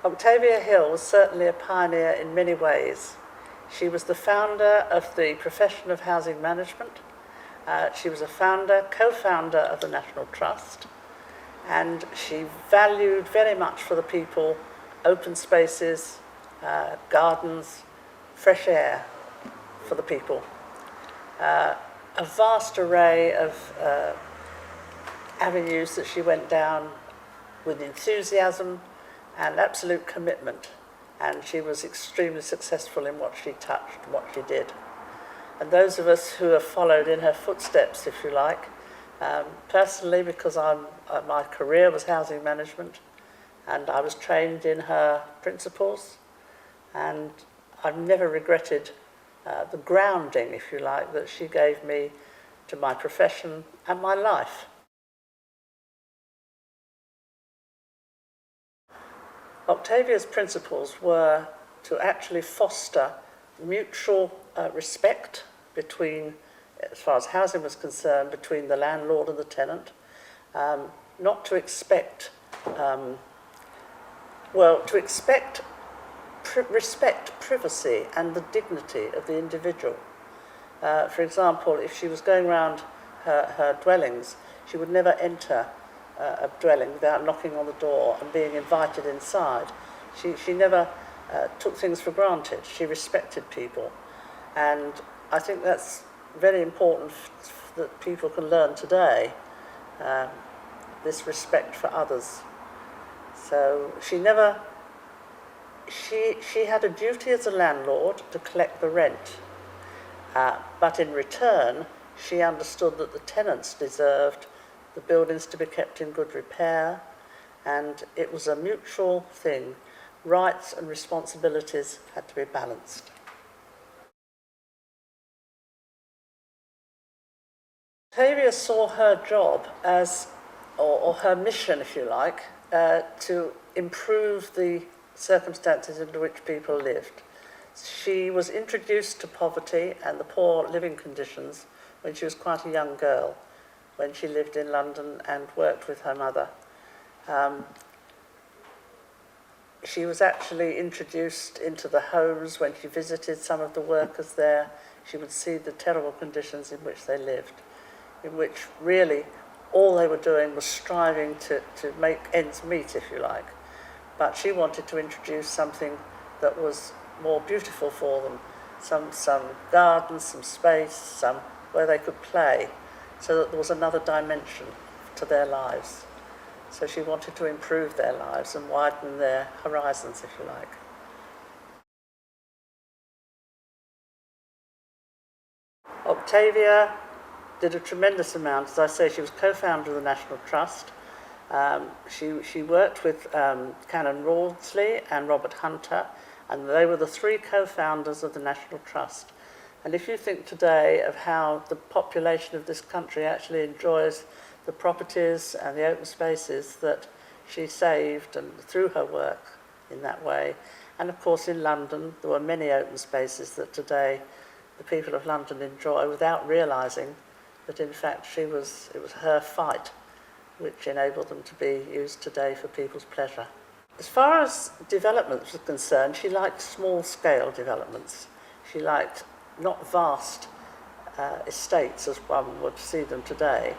Octavia Hill was certainly a pioneer in many ways. She was the founder of the profession of housing management. She was a co-founder of the National Trust, and she valued very much for the people open spaces, gardens, fresh air for the people. A vast array of avenues that she went down with enthusiasm and absolute commitment, and she was extremely successful in what she touched, what she did. And those of us who have followed in her footsteps, if you like, personally, because my career was housing management, and I was trained in her principles, and I've never regretted the grounding, if you like, that she gave me to my profession and my life. Octavia's principles were to actually foster mutual respect between, as far as housing was concerned, between the landlord and the tenant, not to expect, respect privacy and the dignity of the individual. For example, if she was going around her dwellings, she would never enter a dwelling without knocking on the door and being invited inside. She never took things for granted. She respected people. And I think that's very important that people can learn today, this respect for others. So she had a duty as a landlord to collect the rent, but in return, she understood that the tenants deserved the buildings to be kept in good repair, and it was a mutual thing. Rights and responsibilities had to be balanced. Octavia saw her job as, or her mission, if you like, to improve the circumstances under which people lived. She was introduced to poverty and the poor living conditions when she was quite a young girl, when she lived in London and worked with her mother. She was actually introduced into the homes when she visited some of the workers there. She would see the terrible conditions in which they lived, in which really all they were doing was striving to make ends meet, if you like. But she wanted to introduce something that was more beautiful for them, some gardens, some space, where they could play, so that there was another dimension to their lives. So she wanted to improve their lives and widen their horizons, if you like. Octavia did a tremendous amount. As I say, she was co-founder of the National Trust. She worked with Canon Rawdsley and Robert Hunter, and they were the three co-founders of the National Trust. And if you think today of how the population of this country actually enjoys the properties and the open spaces that she saved and through her work in that way, and of course in London there were many open spaces that today the people of London enjoy without realising that in fact it was her fight which enabled them to be used today for people's pleasure. As far as developments were concerned, she liked small-scale developments. She liked not vast estates as one would see them today,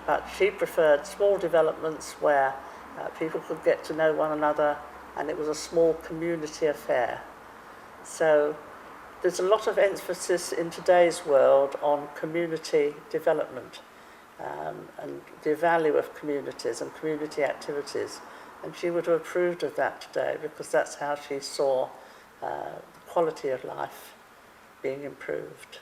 but she preferred small developments where people could get to know one another, and it was a small community affair. So there's a lot of emphasis in today's world on community development and the value of communities and community activities. And she would have approved of that today because that's how she saw the quality of life being improved.